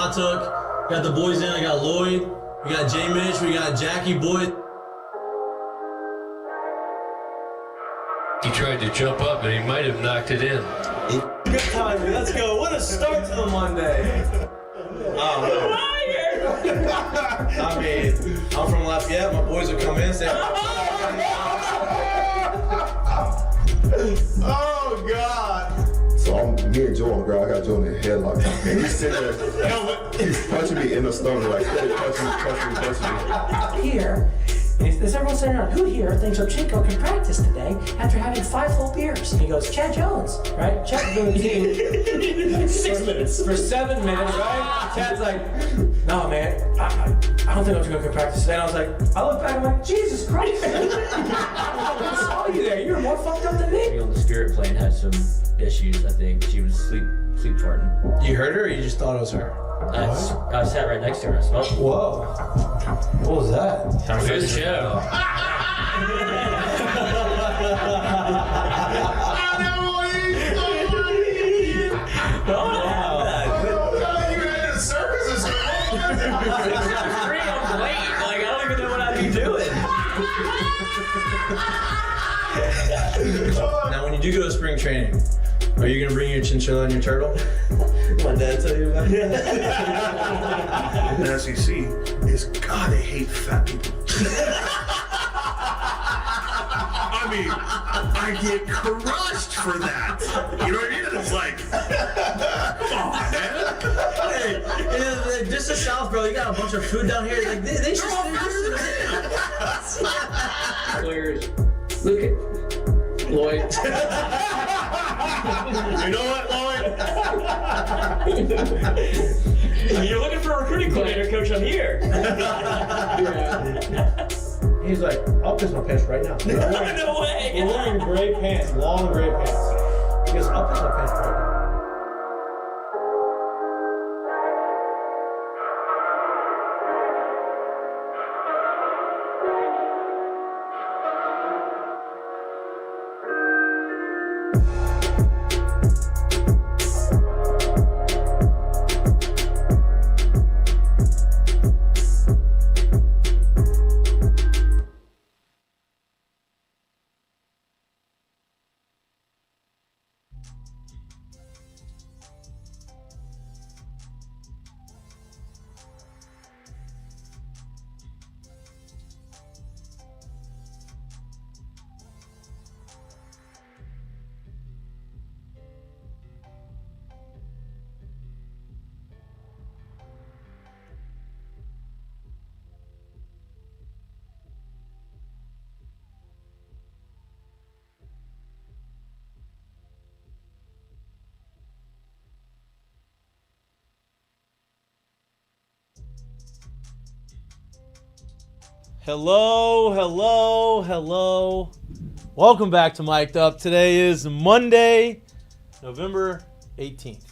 Mahtook. Got the boys in. I got Lloyd. We got J. Mitch. We got Jackie Boyd. He tried to jump up and he might have knocked it in. Good timing. Let's go. What a start to the Monday. I mean, I'm from Lafayette. My boys will come in and say, oh, God. So me and Joe on the ground. I got Joe in the headlock. And he's sitting there. He's punching me in the stomach. Like, punching me. Here, is everyone sitting around? Who here thinks Ochinko can practice today after having 5 full beers? And he goes, Chad Jones, right? Chad Jones. 6 minutes. For 7 minutes, right? Chad's like, no, man, I don't think Ochinko can practice today. And I was like, I look back and I'm like, Jesus Christ. I saw you there. You were more fucked up than me. On the spirit plane had some issues, I think. She was sleep farting. you heard her or you just thought it was her? I sat right next to her. I smelled it. Whoa. What was that? Time to go to the show. Now, when you do go to spring training, are you gonna bring your chinchilla and your turtle? My dad tell you about it. The SEC is God, they hate fat people. I mean, I get crushed for that. You know what I mean? It's like, come on, man. Hey, just the South, bro. You got a bunch of food down here. Like they should. Players, look at Lloyd. You know what, Lloyd? You're looking for a recruiting coordinator, coach. I'm here. He's like, I'll piss my pants right now. No way. We're wearing gray pants, long gray pants. He goes, I'll piss my pants right now. Hello. Welcome back to Mik'd Up. Today is Monday, November 18th.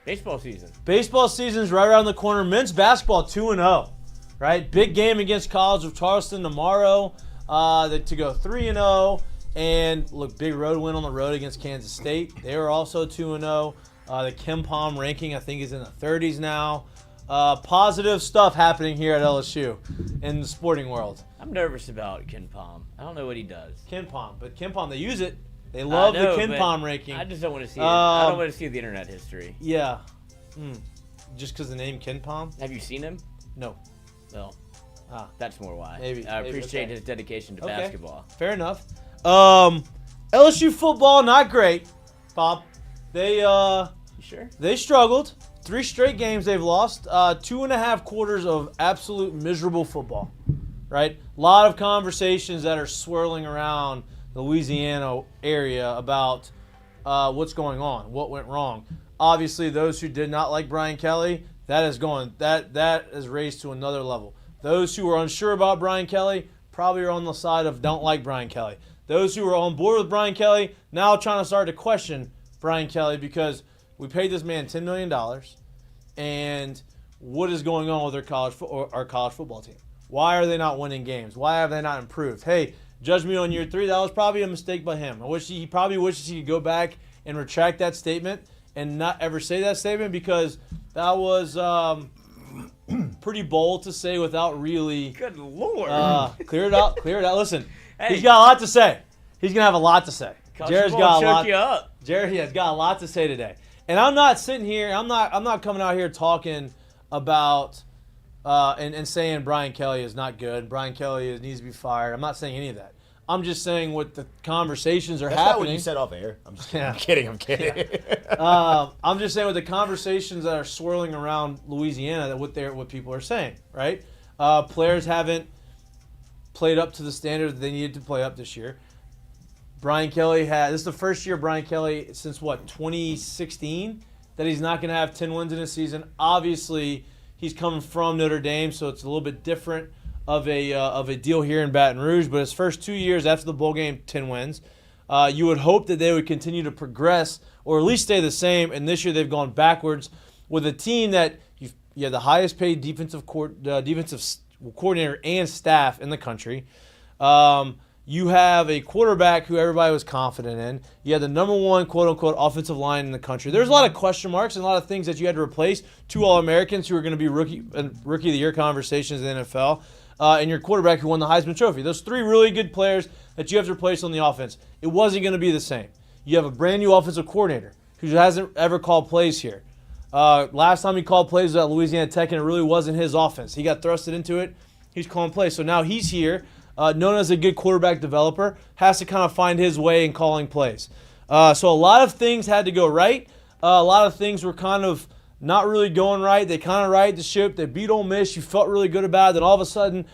Baseball season. Baseball season's right around the corner. Men's basketball 2-0, right? Big game against College of Charleston tomorrow to go 3-0. And look, big road win on the road against Kansas State. They were also 2-0. The KenPom ranking, I think, is in the 30s now. Positive stuff happening here at LSU in the sporting world. I'm nervous about KenPom. I don't know what he does. KenPom, but KenPom, they use it. They love the KenPom ranking. I just don't want to see it. I don't want to see the internet history. Yeah. Just because the name KenPom? Have you seen him? No. Well, that's more why. Maybe. I appreciate his dedication to basketball. Fair enough. LSU football, not great, Bob. They You sure? They struggled. 3 straight games they've lost. 2.5 quarters of absolute miserable football, right? A lot of conversations that are swirling around the Louisiana area about what's going on, what went wrong. Obviously, those who did not like Brian Kelly, that is raised to another level. Those who are unsure about Brian Kelly probably are on the side of don't like Brian Kelly. Those who are on board with Brian Kelly now trying to start to question Brian Kelly because we paid this man $10 million, and what is going on with our college football team? Why are they not winning games? Why have they not improved? Hey, judge me on year 3. That was probably a mistake by him. He probably wishes he could go back and retract that statement and not ever say that statement because that was pretty bold to say without really. Good Lord. Clear it out. Listen, he's got a lot to say. He's gonna have a lot to say. Jared's got a lot. You up. Jared has got a lot to say today, and I'm not sitting here. I'm not coming out here talking about and saying Brian Kelly is not good. Brian Kelly needs to be fired. I'm not saying any of that. I'm just saying what the conversations are That's happening. not what you said off air. I'm just Yeah. I'm kidding. I'm just saying with the conversations that are swirling around Louisiana, that what people are saying, right? Players haven't played up to the standard that they needed to play up this year. Brian Kelly this is the first year Brian Kelly since 2016 that he's not going to have 10 wins in a season. Obviously, he's coming from Notre Dame, so it's a little bit different of a deal here in Baton Rouge. But his first 2 years after the bowl game, 10 wins. You would hope that they would continue to progress or at least stay the same. And this year they've gone backwards with a team that you have the highest paid defensive coordinator and staff in the country. You have a quarterback who everybody was confident in. You had the number one quote-unquote offensive line in the country. There's a lot of question marks and a lot of things that you had to replace. 2 All-Americans who are going to be rookie of the year conversations in the NFL. And your quarterback who won the Heisman Trophy. Those 3 really good players that you have to replace on the offense. It wasn't going to be the same. You have a brand new offensive coordinator who hasn't ever called plays here. Last time he called plays was at Louisiana Tech, and it really wasn't his offense. He got thrusted into it. He's calling plays. So now he's here, known as a good quarterback developer, has to kind of find his way in calling plays. So a lot of things had to go right. A lot of things were kind of not really going right. They kind of righted the ship. They beat Ole Miss. You felt really good about it. Then all of a sudden,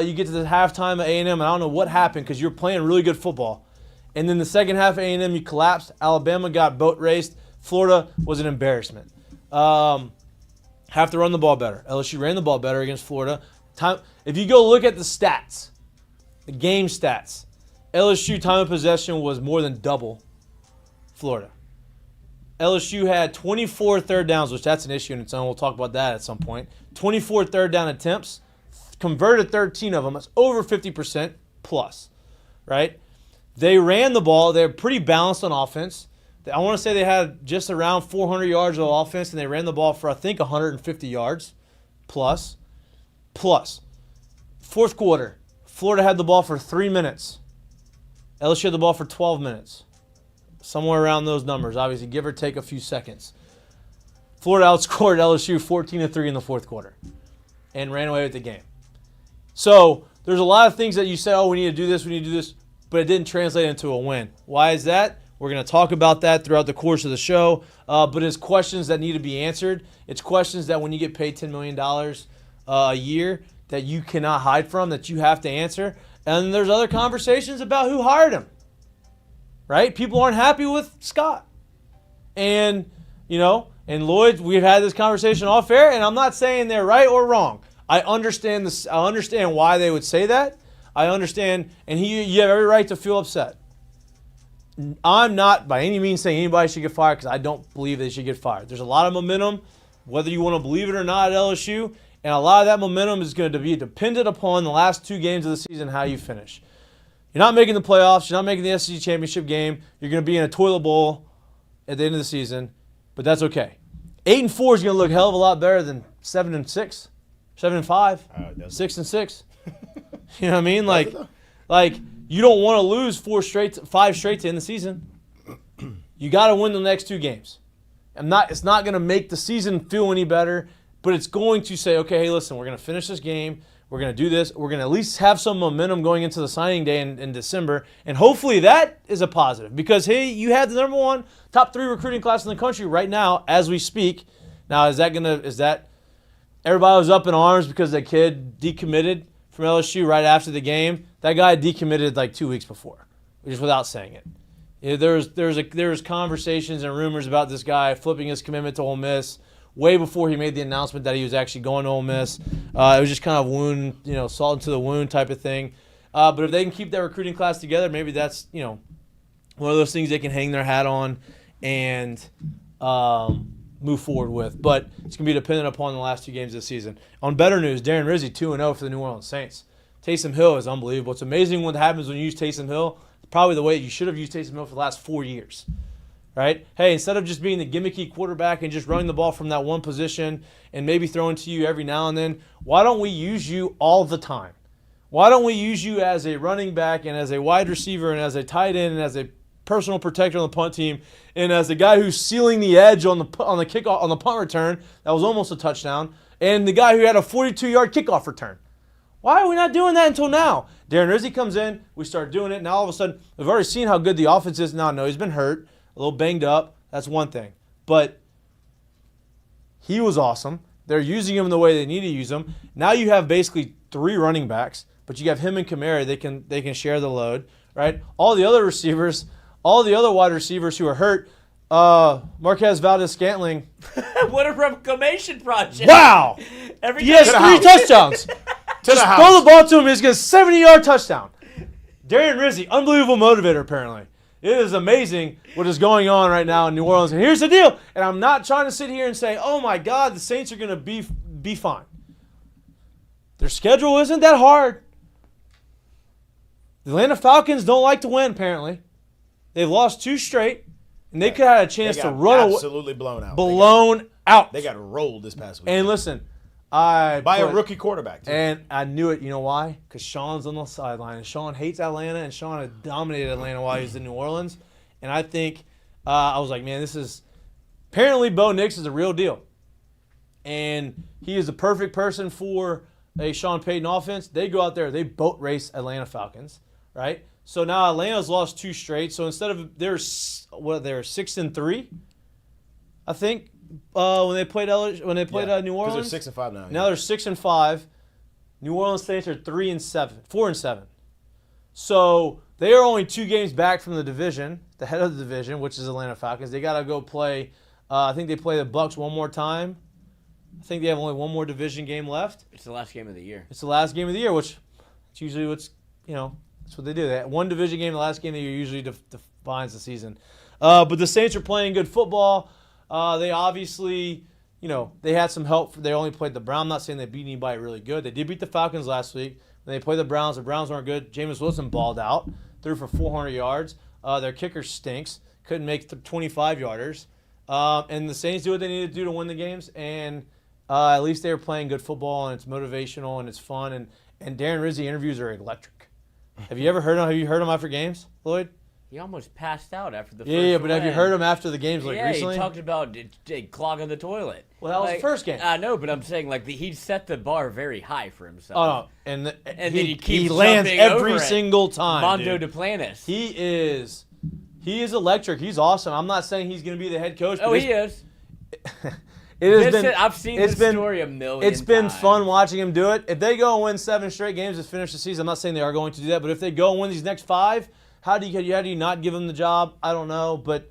you get to the halftime of A&M, and I don't know what happened because you're playing really good football. And then the second half of A&M, you collapsed. Alabama got boat raced. Florida was an embarrassment. Have to run the ball better. LSU ran the ball better against Florida. If you go look at the stats, the game stats, LSU time of possession was more than double Florida. LSU had 24 third downs, which that's an issue in its own. We'll talk about that at some point. 24 third down attempts, converted 13 of them. That's over 50% plus, right? They ran the ball. They're pretty balanced on offense. I want to say they had just around 400 yards of offense, and they ran the ball for, I think, 150 yards plus. Fourth quarter, Florida had the ball for 3 minutes. LSU had the ball for 12 minutes. Somewhere around those numbers, obviously, give or take a few seconds. Florida outscored LSU 14-3 in the fourth quarter and ran away with the game. So there's a lot of things that you say, oh, we need to do this, but it didn't translate into a win. Why is that? We're going to talk about that throughout the course of the show, but it's questions that need to be answered. It's questions that when you get paid $10 million a year that you cannot hide from, that you have to answer. And there's other conversations about who hired him. Right? People aren't happy with Scott. And, and Lloyd, we've had this conversation off air, and I'm not saying they're right or wrong. I understand this. I understand why they would say that. I understand, and you have every right to feel upset. I'm not by any means saying anybody should get fired because I don't believe they should get fired. There's a lot of momentum, whether you want to believe it or not, at LSU, and a lot of that momentum is going to be dependent upon the last 2 games of the season, how you finish. You're not making the playoffs. You're not making the SEC championship game. You're going to be in a toilet bowl at the end of the season, but that's okay. 8-4 is going to look a hell of a lot better than 7-6, 7-5, 6-6. You know what I mean? Like you don't want to lose 5 straight to end the season. You got to win the next 2 games. It's not going to make the season feel any better, but it's going to say, okay, hey, listen, we're going to finish this game. We're going to do this. We're going to at least have some momentum going into the signing day in December. And hopefully that is a positive because, hey, you had the number 1 top 3 recruiting class in the country right now as we speak. Now, is that everybody was up in arms because that kid decommitted from LSU right after the game? That guy decommitted like 2 weeks before, just without saying it. There's conversations and rumors about this guy flipping his commitment to Ole Miss way before he made the announcement that he was actually going to Ole Miss. It was just kind of salt into the wound type of thing. But if they can keep that recruiting class together, maybe that's, one of those things they can hang their hat on and move forward with. But it's going to be dependent upon the last 2 games of the season. On better news, Darren Rizzi 2-0 for the New Orleans Saints. Taysom Hill is unbelievable. It's amazing what happens when you use Taysom Hill. Probably the way you should have used Taysom Hill for the last 4 years. right? Hey, instead of just being the gimmicky quarterback and just running the ball from that one position and maybe throwing to you every now and then, why don't we use you all the time? Why don't we use you as a running back and as a wide receiver and as a tight end and as a personal protector on the punt team and as the guy who's sealing the edge on the kickoff on the punt return that was almost a touchdown and the guy who had a 42-yard kickoff return? Why are we not doing that until now? Darren Rizzi comes in, we start doing it. Now all of a sudden, we've already seen how good the offense is. Now, no, he's been hurt, a little banged up. That's one thing. But he was awesome. They're using him the way they need to use him. Now you have basically 3 running backs, but you have him and Kamara. They can share the load, right? All the other receivers, all the other wide receivers who are hurt, Marquez Valdez-Scantling. What a reclamation project. Wow! He has 3 touchdowns. Just throw the ball to him. He's going to 70-yard touchdown. Darren Rizzi, unbelievable motivator, apparently. It is amazing what is going on right now in New Orleans. And here's the deal. And I'm not trying to sit here and say, oh, my God, the Saints are going to be fine. Their schedule isn't that hard. The Atlanta Falcons don't like to win, apparently. They've lost 2 straight, and they could have had a chance to run away. Absolutely blown out. Blown out. They got rolled this past week. And listen, by a rookie quarterback, too. And I knew it. You know why? Because Sean's on the sideline. And Sean hates Atlanta, and Sean had dominated Atlanta while he was in New Orleans. And I think, I was like, man, this is – apparently Bo Nix is a real deal. And he is the perfect person for a Sean Payton offense. They go out there. They boat race Atlanta Falcons, right? So now Atlanta's lost 2 straight. So instead of – they're 6-3, I think. When they played New Orleans, they're 6-5 now. Now they're 6-5. New Orleans Saints are 4-7. So they are only 2 games back from the division, the head of the division, which is Atlanta Falcons. They got to go play. I think they play the Bucs one more time. I think they have only one more division game left. It's the last game of the year. It's the last game of the year, which it's usually that's what they do. They one division game, the last game of the year usually defines the season. But the Saints are playing good football. They obviously, they had some help. They only played the Browns. I'm not saying they beat anybody really good. They did beat the Falcons last week. When they played the Browns weren't good. Jameis Wilson balled out, threw for 400 yards. Their kicker stinks. Couldn't make 25-yarders. And the Saints do what they need to do to win the games. And at least they were playing good football, and it's motivational, and it's fun. And Darren Rizzi interviews are electric. Have you ever heard him? Have you heard him after games, Lloyd? He almost passed out after the first Yeah, but win. have you heard him after the games recently? Yeah, he talked about clogging the toilet. Well, that was the first game. I know, but I'm saying he set the bar very high for himself. Oh, no. And then he keeps he lands jumping every over it. single time. Mondo dude. Duplantis. He is electric. He's awesome. I'm not saying he's going to be the head coach. Oh, he is. I've seen this story a million times. It's been fun watching him do it. If they go and win 7 straight games to finish the season, I'm not saying they are going to do that, but if they go and win these next 5, how do you not give him the job? I don't know, but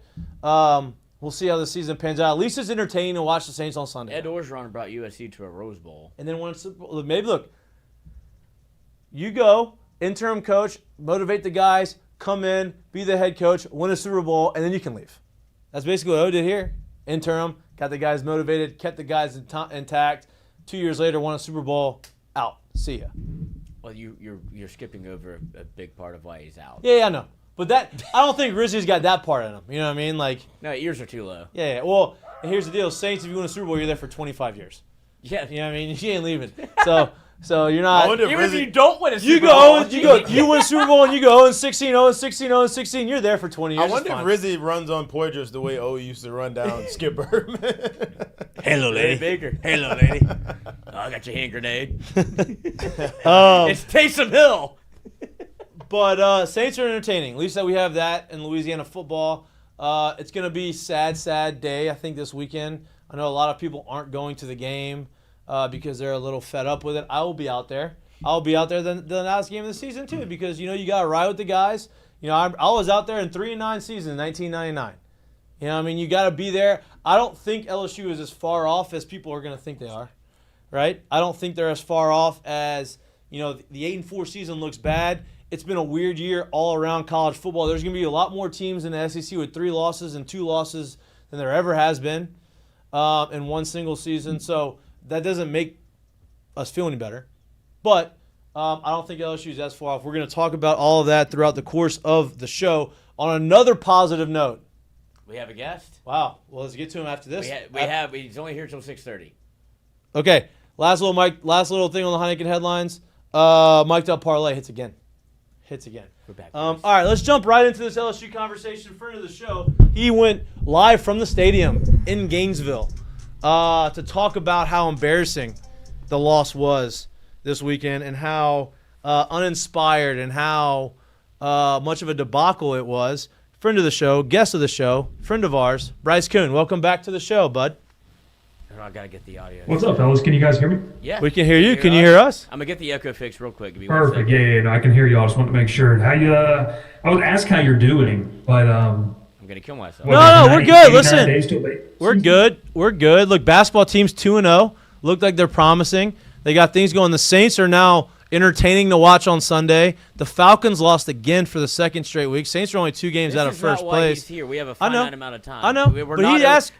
we'll see how the season pans out. At least it's entertaining to watch the Saints on Sunday. Ed Orgeron brought USC to a Rose Bowl. And then look, you go, interim coach, motivate the guys, come in, be the head coach, win a Super Bowl, and then you can leave. That's basically what O did here. Interim, got the guys motivated, kept the guys intact. 2 years later, won a Super Bowl, out. See ya. Well, you're skipping over a big part of why he's out. Yeah, I know. But I don't think Rizzi's got that part in him. You know what I mean? No, ears are too low. Yeah. Well, and here's the deal. Saints, if you win a Super Bowl, you're there for 25 years. Yeah. You know what I mean? You ain't leaving. So you're not. Even if you don't win a Super Bowl. You win a Super Bowl and you go 0-16, 0-16, 0-16. You're there for 20 years. I wonder if Rizzi runs on Poitras the way O used to run down Skip Bertman. Hello, lady. Baker. Hello, lady. I got your hand grenade. It's Taysom Hill. But Saints are entertaining. At least that we have that in Louisiana football. It's going to be sad day, I think, this weekend. I know a lot of people aren't going to the game because they're a little fed up with it. I will be out there. I'll be out there the last game of the season, too, because, you got to ride with the guys. I was out there in 3-9 season in 1999. I mean, you got to be there. I don't think LSU is as far off as people are going to think they are, right? I don't think they're as far off as, the 8-4 season looks bad. It's been a weird year all around college football. There's going to be a lot more teams in the SEC with 3 losses and 2 losses than there ever has been in one single season. So that doesn't make us feel any better. But I don't think LSU is as far off. We're going to talk about all of that throughout the course of the show. On another positive note, We have a guest. Wow. Well, let's get to him after this. He's only here till 6:30. Okay. Last little thing on the Heineken headlines. Mik'd up parlay hits again. We're back. All right, let's jump right into this LSU conversation. Friend of the show, he went live from the stadium in Gainesville to talk about how embarrassing the loss was this weekend and how uninspired and how much of a debacle it was. Friend of the show, guest of the show, friend of ours, Bryce Kuhn. Welcome back to the show, bud. I gotta get the audio. What's up, fellas? Can you guys hear me? Yeah. We can hear you. Can you hear us? I'm gonna get the echo fixed real quick. Give me 1 Perfect. second. Yeah, no, I can hear you. I just want to make sure. How you? I would ask how you're doing, but I'm gonna kill myself. No, we're good. 89 Listen, days till late. we're good. Look, basketball team's 2-0. Look like they're promising. They got things going. The Saints are now entertaining to watch on Sunday. The Falcons lost again for the second straight week. Saints are only 2 games out of first place. He's here. We have a finite amount of time. I know. We're But not he asked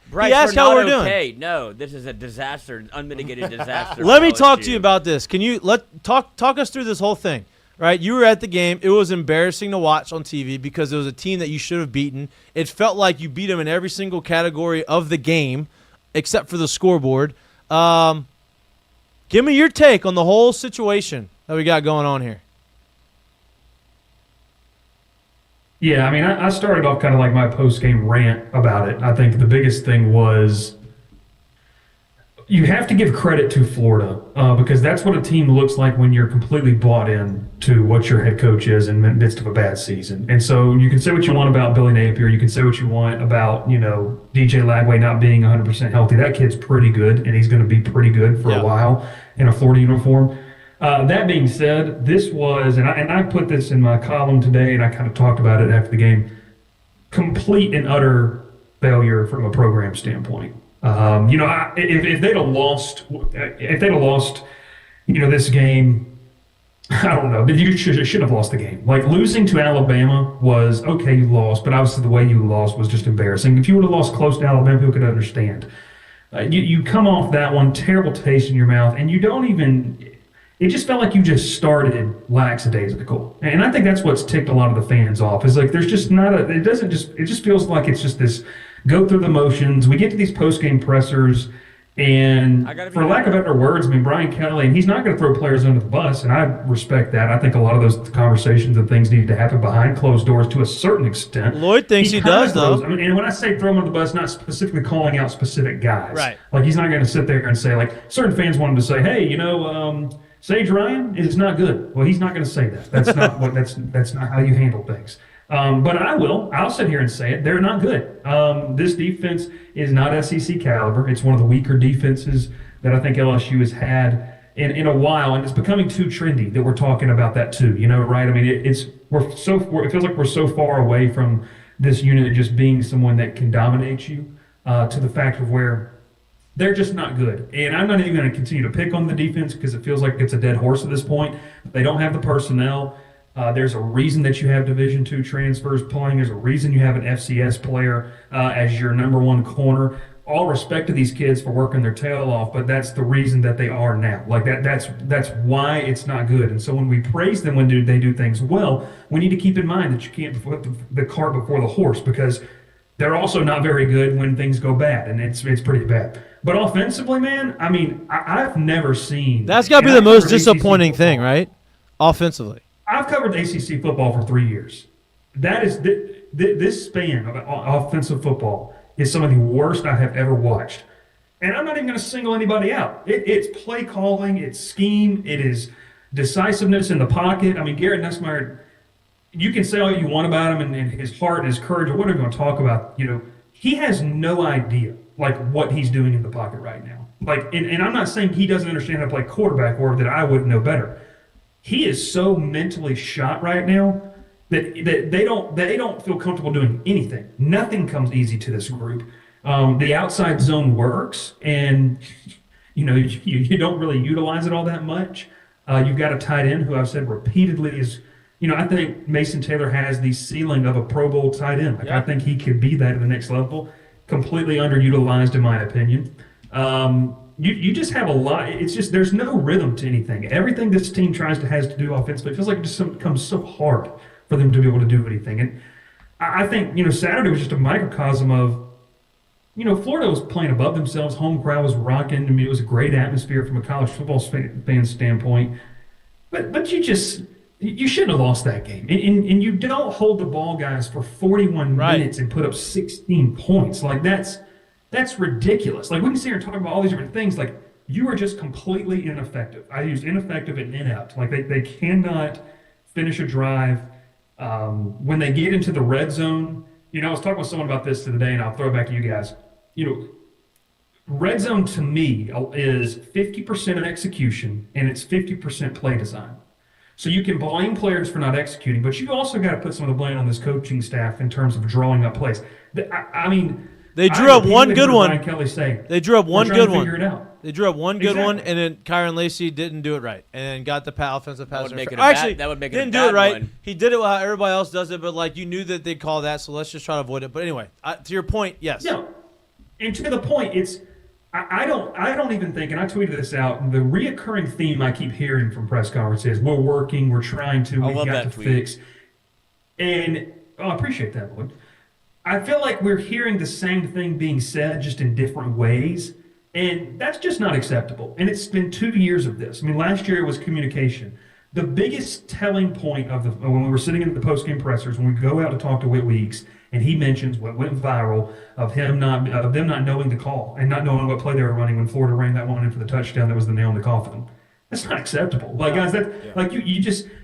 how we're doing. Okay. No, this is a disaster, unmitigated disaster. Let me for talk LSU. to you about this. Can you talk us through this whole thing? Right? You were at the game. It was embarrassing to watch on TV because it was a team that you should have beaten. It felt like you beat them in every single category of the game except for the scoreboard. Give me your take on the whole situation that we got going on here. Yeah, I mean, I started off kind of like my post-game rant about it. I think the biggest thing was you have to give credit to Florida because that's what a team looks like when you're completely bought in to what your head coach is in the midst of a bad season. And so you can say what you want about Billy Napier. You can say what you want about, DJ Lagway not being 100% healthy. That kid's pretty good, and he's going to be pretty good for a while in a Florida uniform. That being said, this was, and I put this in my column today, and I kind of talked about it after the game, complete and utter failure from a program standpoint. If they'd have lost, this game, I don't know, but you should have lost the game. Like losing to Alabama was okay, you lost, but obviously the way you lost was just embarrassing. If you would have lost close to Alabama, people could understand. You come off that one, terrible taste in your mouth, and you don't even. It just felt like you just started lackadaisical. And I think that's what's ticked a lot of the fans off. Is like there's just not it just feels like it's just this go through the motions. We get to these post-game pressers, and for lack of better words, I mean, Brian Kelly, and he's not going to throw players under the bus, and I respect that. I think a lot of those conversations and things need to happen behind closed doors to a certain extent. Lloyd thinks he does, though. And when I say throw him under the bus, not specifically calling out specific guys. Right. Like he's not going to sit there and say, like, certain fans want him to say, hey, Sage Ryan is not good. Well, he's not going to say that. That's not that's not how you handle things. But I'll sit here and say it. They're not good. This defense is not SEC caliber. It's one of the weaker defenses that I think LSU has had in a while, and it's becoming too trendy that we're talking about that too. Right? I mean, it feels like we're so far away from this unit just being someone that can dominate you to the fact of where they're just not good. And I'm not even going to continue to pick on the defense because it feels like it's a dead horse at this point. They don't have the personnel. There's a reason that you have Division II transfers playing. There's a reason you have an FCS player as your number one corner. All respect to these kids for working their tail off, but that's the reason that they are now. Like that's why it's not good. And so when we praise them when they do things well, we need to keep in mind that you can't put the cart before the horse because they're also not very good when things go bad, and it's pretty bad. But offensively, man, I mean, I've never seen. That's got to be the most disappointing thing, right? Offensively. I've covered ACC football for 3 years. That is this span of offensive football is some of the worst I have ever watched. And I'm not even going to single anybody out. It's play calling, it's scheme, it is decisiveness in the pocket. I mean, Garrett Nussmeier, you can say all you want about him and his heart and his courage or whatever you want to talk about. He has no idea like what he's doing in the pocket right now. Like, and I'm not saying he doesn't understand how to play quarterback or that I wouldn't know better. He is so mentally shot right now that they don't feel comfortable doing anything. Nothing comes easy to this group. The outside zone works, and you don't really utilize it all that much. You've got a tight end who I've said repeatedly is. I think Mason Taylor has the ceiling of a Pro Bowl tight end. I think he could be that at the next level. Completely underutilized, in my opinion. You just have a lot. It's just there's no rhythm to anything. Everything this team has to do offensively, it feels like it just becomes so hard for them to be able to do anything. And I think, Saturday was just a microcosm of, Florida was playing above themselves. Home crowd was rocking. I mean, it was a great atmosphere from a college football fan standpoint. But you shouldn't have lost that game. And you don't hold the ball, guys, for 41 minutes and put up 16 points. Like, that's ridiculous. Like, we can sit here and talk about all these different things. Like, you are just completely ineffective. I used ineffective and inept. Like, they cannot finish a drive. When they get into the red zone, I was talking with someone about this today, and I'll throw it back to you guys. Red zone to me is 50% execution and it's 50% play design. So you can blame players for not executing, but you also got to put some of the blame on this coaching staff in terms of drawing up plays. They drew up one good one. They drew up one good one. Figure it out. They drew up one good one, and then Kyron Lacey didn't do it right, and then got the offensive pass. That would make it didn't a bad do it right. one. He did it how everybody else does it, but you knew that they'd call that, so let's just try to avoid it. But anyway, to your point, yes. Yeah, and to the point, I don't even think, and I tweeted this out. The reoccurring theme I keep hearing from press conferences: we're working, we're trying to, we've got to fix. And I appreciate that, Lloyd. I feel like we're hearing the same thing being said, just in different ways. And that's just not acceptable. And it's been 2 years of this. I mean, last year it was communication. The biggest telling point of when we were sitting in the post-game pressers, when we go out to talk to Whit Weeks, and he mentions what went viral of them not knowing the call and not knowing what play they were running when Florida ran that one in for the touchdown that was the nail in the coffin. That's not acceptable. Guys,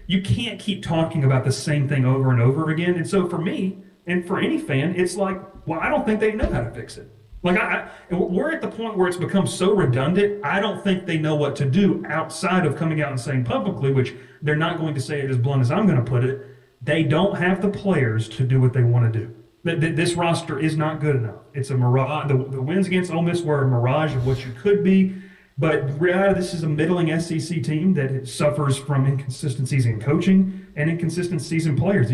you can't keep talking about the same thing over and over again. And so for me, and for any fan, it's like, well, I don't think they know how to fix it. We're at the point where it's become so redundant, I don't think they know what to do outside of coming out and saying publicly, which they're not going to say it as blunt as I'm going to put it. They don't have the players to do what they want to do. This roster is not good enough. It's a mirage. The wins against Ole Miss were a mirage of what you could be. But this is a middling SEC team that suffers from inconsistencies in coaching and inconsistencies in players.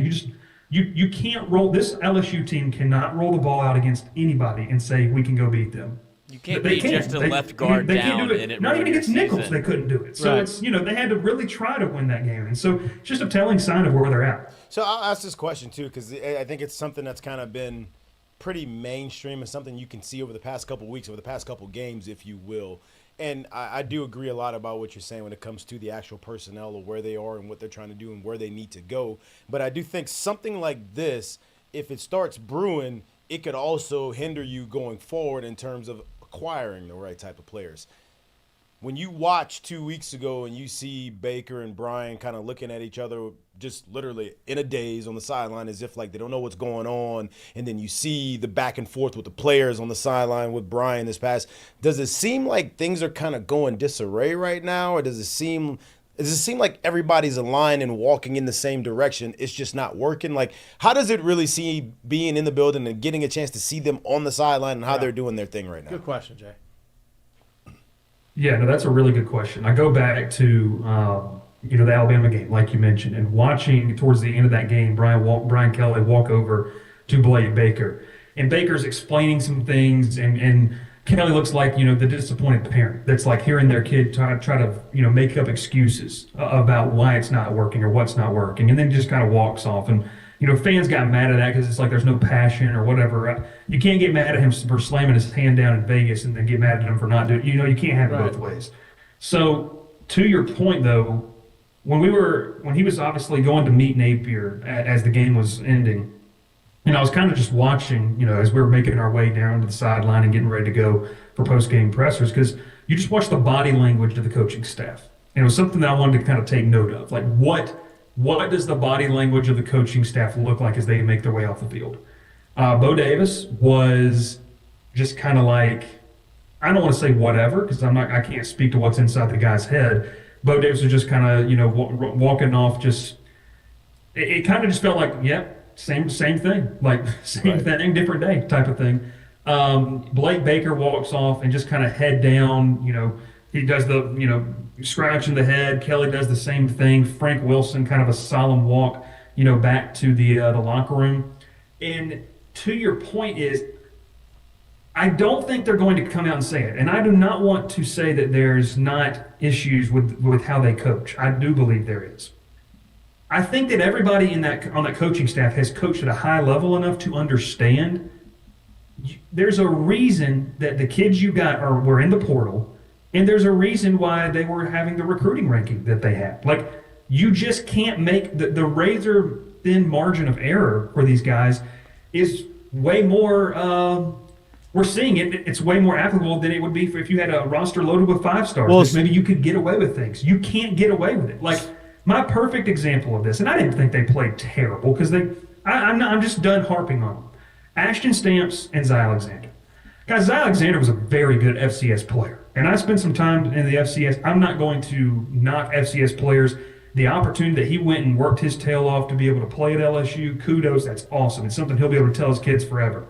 You can't roll. This LSU team cannot roll the ball out against anybody and say we can go beat them. You can't beat just a left guard down. Not even against Nichols, they couldn't do it. So it's they had to really try to win that game, and so it's just a telling sign of where they're at. So I'll ask this question too, because I think it's something that's kind of been pretty mainstream and something you can see over the past couple weeks, over the past couple games, if you will. And I do agree a lot about what you're saying when it comes to the actual personnel of where they are and what they're trying to do and where they need to go. But I do think something like this, if it starts brewing, it could also hinder you going forward in terms of acquiring the right type of players. When you watch 2 weeks ago and you see Baker and Brian kind of looking at each other just literally in a daze on the sideline as if like they don't know what's going on, and then you see the back and forth with the players on the sideline with Brian this past, does it seem like things are kind of going disarray right now, or does it seem like everybody's aligned and walking in the same direction? It's just not working. Like, how does it really see being in the building and getting a chance to see them on the sideline and how they're doing their thing right now? Good question, Jay. Yeah, no, that's a really good question. I go back to the Alabama game, like you mentioned, and watching towards the end of that game, Brian Kelly walk over to Blake Baker, and Baker's explaining some things, and Kelly looks like the disappointed parent that's like hearing their kid try to make up excuses about why it's not working or what's not working, and then just kind of walks off. And fans got mad at that because it's like there's no passion or whatever. You can't get mad at him for slamming his hand down in Vegas and then get mad at him for not doing. You can't have it both ways. So to your point though, when he was obviously going to meet Napier as the game was ending, and I was kind of just watching, as we were making our way down to the sideline and getting ready to go for post-game pressers, because you just watch the body language of the coaching staff. And it was something that I wanted to kind of take note of. Like, what does the body language of the coaching staff look like as they make their way off the field? Bo Davis was just kind of like, I don't want to say whatever, because I can't speak to what's inside the guy's head. Bo Davis was just kind of, walking off. It kind of just felt like, same thing, like same thing, different day type of thing. Blake Baker walks off and just kind of head down. He does the scratching the head. Kelly does the same thing. Frank Wilson, kind of a solemn walk, back to the locker room. And to your point is, I don't think they're going to come out and say it. And I do not want to say that there's not issues with how they coach. I do believe there is. I think that everybody on that coaching staff has coached at a high level enough to understand there's a reason that the kids you got were in the portal, and there's a reason why they were having the recruiting ranking that they had. Like, you just can't make the razor thin margin of error for these guys is way more. We're seeing it. It's way more applicable than it would be if you had a roster loaded with 5 stars. Well, maybe you could get away with things. You can't get away with it. Like, my perfect example of this, and I didn't think they played terrible because I'm just done harping on them. Ashton Stamps and Zy Alexander. Guys, Zy Alexander was a very good FCS player. And I spent some time in the FCS. I'm not going to knock FCS players. The opportunity that he went and worked his tail off to be able to play at LSU, kudos, that's awesome. It's something he'll be able to tell his kids forever.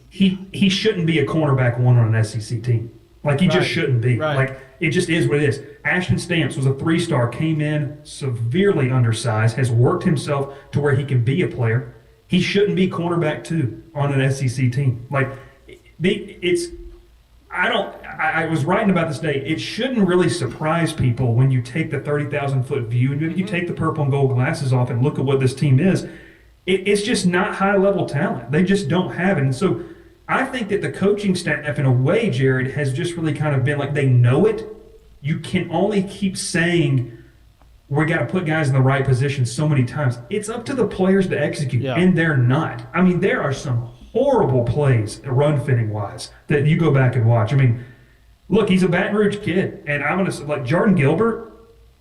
He shouldn't be a cornerback 1 on an SEC team. Like, he just shouldn't be. Right. Like, it just is what it is. Ashton Stamps was a 3-star, came in severely undersized, has worked himself to where he can be a player. He shouldn't be cornerback 2 on an SEC team. Like, I was writing about this today. It shouldn't really surprise people when you take the 30,000-foot view and you take the purple and gold glasses off and look at what this team is. It's just not high-level talent. They just don't have it. And so I think that the coaching staff, in a way, Jared, has just really kind of been like, they know it. You can only keep saying, we got to put guys in the right position so many times. It's up to the players to execute, and they're not. I mean, there are some horrible plays, run-fitting-wise, that you go back and watch. I mean, look, he's a Baton Rouge kid, and I'm going to say, like, Jordan Gilbert,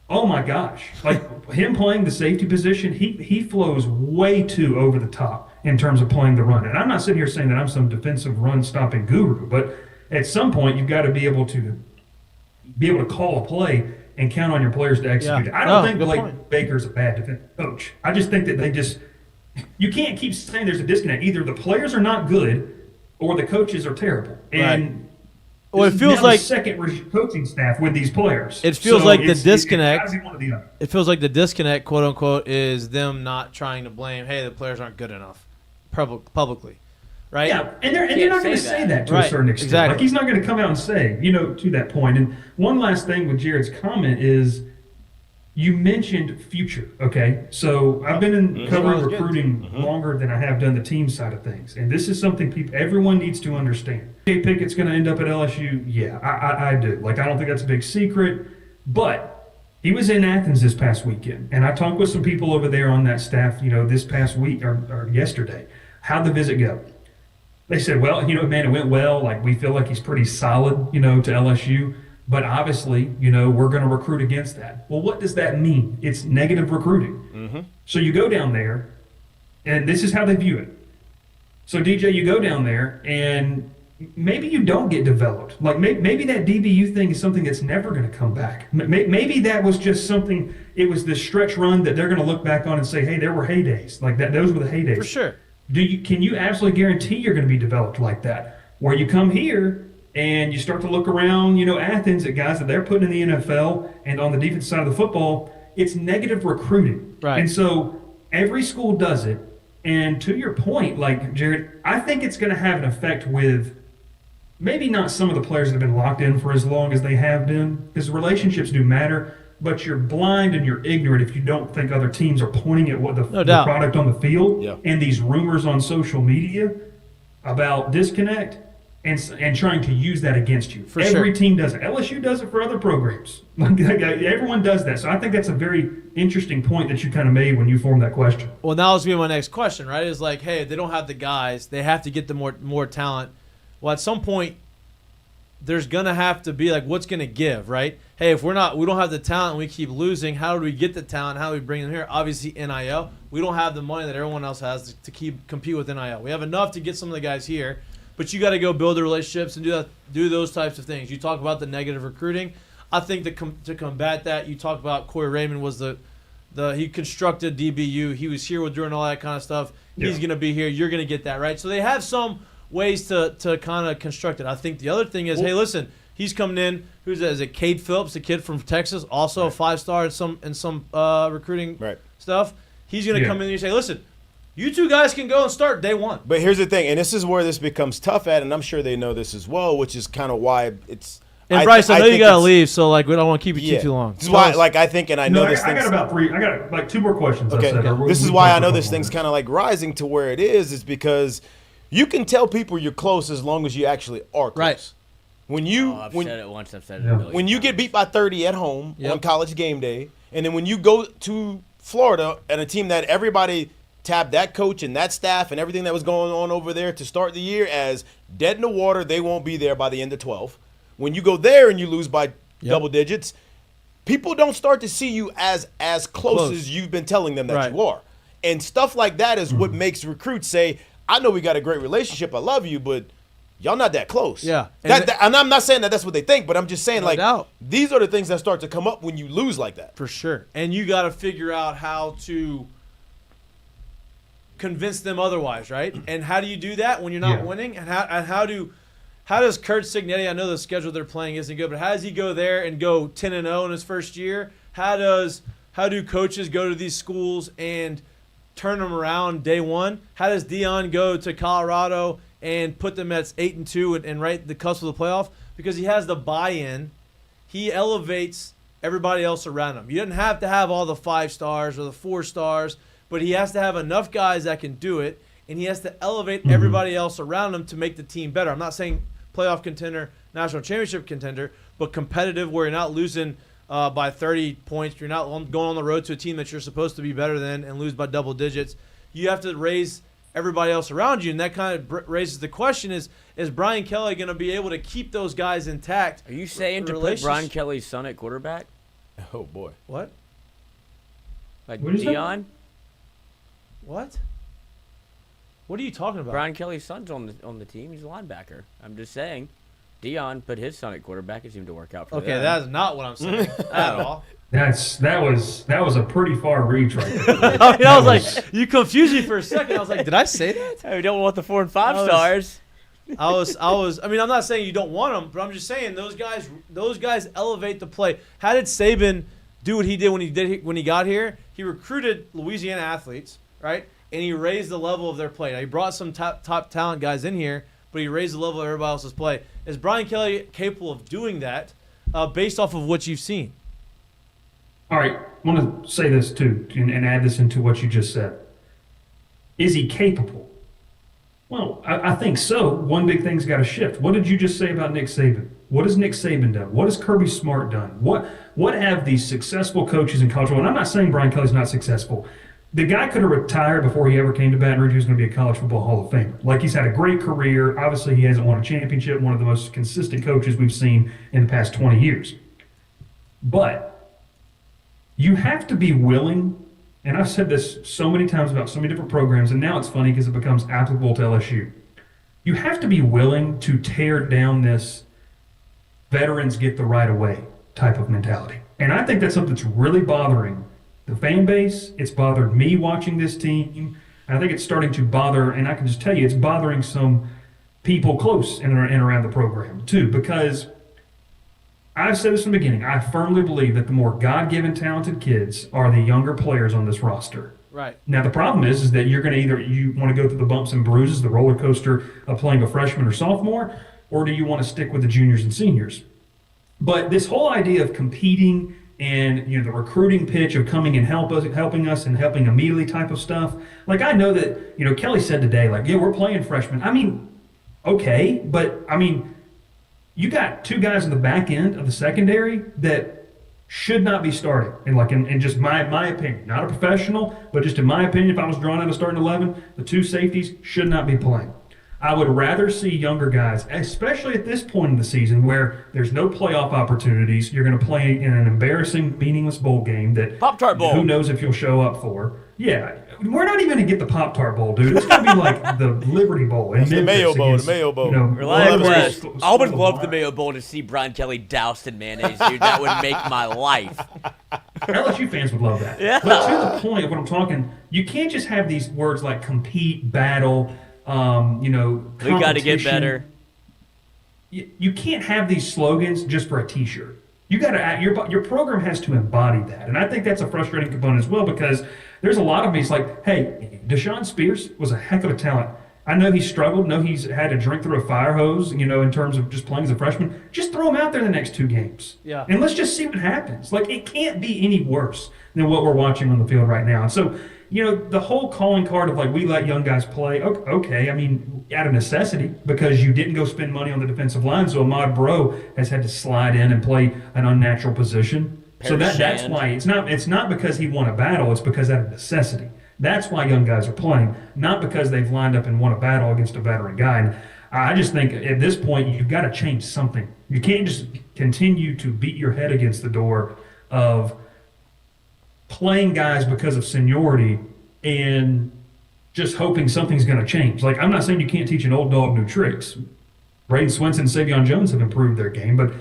oh my gosh. Like, him playing the safety position, he flows way too over the top in terms of playing the run. And I'm not sitting here saying that I'm some defensive run-stopping guru, but at some point you've got to be able to call a play and count on your players to execute it. I don't think Blake Baker's a bad defensive coach. I just think that you can't keep saying there's a disconnect. Either the players are not good or the coaches are terrible. And well, it feels like the second coaching staff with these players. It feels like the disconnect. It feels like the disconnect, quote unquote, is them not trying to blame. Hey, the players aren't good enough, publicly, right? Yeah, and they're not going to say that to a certain extent. Exactly. Like, he's not going to come out and say, to that point. And one last thing with Jared's comment is, you mentioned future, okay? So I've been in covering recruiting longer than I have done the team side of things. And this is something everyone needs to understand. Jay Pickett's going to end up at LSU? Yeah, I do. Like, I don't think that's a big secret. But he was in Athens this past weekend. And I talked with some people over there on that staff, this past week or yesterday. How'd the visit go? They said, well, man, it went well. Like, we feel like he's pretty solid, to LSU. But obviously, we're going to recruit against that. Well, what does that mean? It's negative recruiting. Mm-hmm. So you go down there, and this is how they view it. So, DJ, you go down there, and maybe you don't get developed. Like, maybe that DBU thing is something that's never going to come back. Maybe that was just something, it was this stretch run that they're going to look back on and say, hey, there were heydays. Like, those were the heydays. For sure. Can you absolutely guarantee you're going to be developed like that? Where you come here, and you start to look around, Athens at guys that they're putting in the NFL, and on the defensive side of the football, it's negative recruiting. Right. And so every school does it. And to your point, like, Jared, I think it's going to have an effect with maybe not some of the players that have been locked in for as long as they have been, because relationships do matter, but you're blind and you're ignorant if you don't think other teams are pointing at what the product on the field and these rumors on social media about disconnect. And trying to use that against you. Every team does it. LSU does it for other programs. Like, everyone does that. So I think that's a very interesting point that you kind of made when you formed that question. Well, now it's going to be my next question, right? Is like, hey, they don't have the guys. They have to get the more talent. Well, at some point, there's going to have to be like, what's going to give, right? Hey, if we don't have the talent and we keep losing, how do we get the talent? How do we bring them here? Obviously, NIL. We don't have the money that everyone else has to compete with NIL. We have enough to get some of the guys here. But you got to go build the relationships and do those types of things. You talk about the negative recruiting. I think to combat that, you talk about Corey Raymond was he constructed DBU. He was here doing all that kind of stuff. Yeah. He's going to be here. You're going to get that, right? So they have some ways to kind of construct it. I think the other thing is, hey, listen, he's coming in. Is it Cade Phillips, the kid from Texas, also a 5-star in some recruiting stuff. He's going to come in and you say, listen, you two guys can go and start day one. But here's the thing, and this is where this becomes tough at, and I'm sure they know this as well, which is kind of why And Bryce, I know you gotta leave, so like we don't want to keep you too long. This is why, like, I think, and I know this thing. I got about three. I got like two more questions. Okay, this is why I know this thing's kind of like rising to where it is because you can tell people you're close as long as you actually are close. Right. When you I've said it once. I've said it a million when you get times. beat by 30 at home on college game day, and then when you go to Florida and a team that everybody tabbed that coach and that staff and everything that was going on over there to start the year as dead in the water, they won't be there by the end of 12. When you go there and you lose by double digits, people don't start to see you as close as you've been telling them that you are. And stuff like that is what makes recruits say, I know we got a great relationship, I love you, but y'all not that close. Yeah. And I'm not saying that that's what they think, but I'm just saying, doubt. these are the things that start to come up when you lose like that. For sure. And you got to figure out how to convince them otherwise, right? And how do you do that when you're not winning? And how does Kurt Signetti, I know the schedule they're playing isn't good, but how does he go there and go 10-0 in his first year? How do coaches go to these schools and turn them around day one? How does Dion go to Colorado and put them at 8-2 and right the cusp of the playoff? Because he has the buy-in. He elevates everybody else around him. You didn't have to have all the 5 stars or the 4 stars, but he has to have enough guys that can do it, and he has to elevate everybody else around him to make the team better. I'm not saying playoff contender, national championship contender, but competitive where you're not losing by 30 points. You're not going on the road to a team that you're supposed to be better than and lose by double digits. You have to raise everybody else around you, and that kind of raises the question: is Brian Kelly going to be able to keep those guys intact? Are you saying to put Brian Kelly's son at quarterback? Oh boy, what? Like Dion? What? What are you talking about? Brian Kelly's son's on the team. He's a linebacker. I'm just saying, Dion put his son at quarterback. It seemed to work out for them. Okay, that is not what I'm saying at all. That was a pretty far reach right there. I was like, you confused me for a second. I was like, did I say that? Hey, we don't want the 4 and 5 stars. I mean, I'm not saying you don't want them, but I'm just saying those guys elevate the play. How did Saban do what he did when he got here? He recruited Louisiana athletes, right? And he raised the level of their play. Now, he brought some top talent guys in here, but he raised the level of everybody else's play. Is Brian Kelly capable of doing that based off of what you've seen? All right, I want to say this too and add this into what you just said. Is he capable? Well, I think so. One big thing's got to shift. What did you just say about Nick Saban? What has Nick Saban done? What has Kirby Smart done? What have these successful coaches in college football? And I'm not saying Brian Kelly's not successful. The guy could have retired before he ever came to Baton Rouge. He was going to be a college football Hall of Famer. Like, he's had a great career. Obviously, he hasn't won a championship. One of the most consistent coaches we've seen in the past 20 years. But you have to be willing, and I've said this so many times about so many different programs, and now it's funny because it becomes applicable to LSU. You have to be willing to tear down this veterans get the right of way type of mentality. And I think that's something that's really bothering the fan base. It's bothered me watching this team. I think it's starting to bother, and I can just tell you, it's bothering some people close and around the program too, because I've said this from the beginning. I firmly believe that the more God-given talented kids are the younger players on this roster. Right. Now, the problem is that you're going to you want to go through the bumps and bruises, the roller coaster of playing a freshman or sophomore, or do you want to stick with the juniors and seniors? But this whole idea of competing and the recruiting pitch of coming and helping us and helping immediately type of stuff. Like, I know that Kelly said today, like, yeah, we're playing freshmen. I mean, okay, but I mean, you got 2 guys in the back end of the secondary that should not be starting. And in just my opinion, not a professional, but just in my opinion, if I was drawn out a starting 11, the 2 safeties should not be playing. I would rather see younger guys, especially at this point in the season where there's no playoff opportunities. You're going to play in an embarrassing, meaningless bowl game that Pop-Tart Bowl. Who knows if you'll show up for. Yeah, we're not even going to get the Pop-Tart Bowl, dude. It's going to be like the Liberty Bowl. It's the Mayo Bowl. The Mayo Bowl. I would love the Mayo Bowl to see Brian Kelly doused in mayonnaise, dude. That would make my life. LSU fans would love that. Yeah. But to the point of what I'm talking, you can't just have these words like compete, battle, we got to get better. You can't have these slogans just for a T-shirt. You got to your program has to embody that, and I think that's a frustrating component as well because there's a lot of me. It's like, hey, Deshaun Spears was a heck of a talent. I know he's struggled. I know he's had to drink through a fire hose, in terms of just playing as a freshman. Just throw him out there the next 2 games. Yeah. And let's just see what happens. Like, it can't be any worse than what we're watching on the field right now. And so, the whole calling card of, like, we let young guys play, okay, I mean, out of necessity, because you didn't go spend money on the defensive line, so Ahmad Bro has had to slide in and play an unnatural position. So that's why it's not because he won a battle, it's because out of necessity. That's why young guys are playing, not because they've lined up and won a battle against a veteran guy. And I just think at this point, you've got to change something. You can't just continue to beat your head against the door of playing guys because of seniority and just hoping something's going to change. Like, I'm not saying you can't teach an old dog new tricks. Braden Swenson and Savion Jones have improved their game, but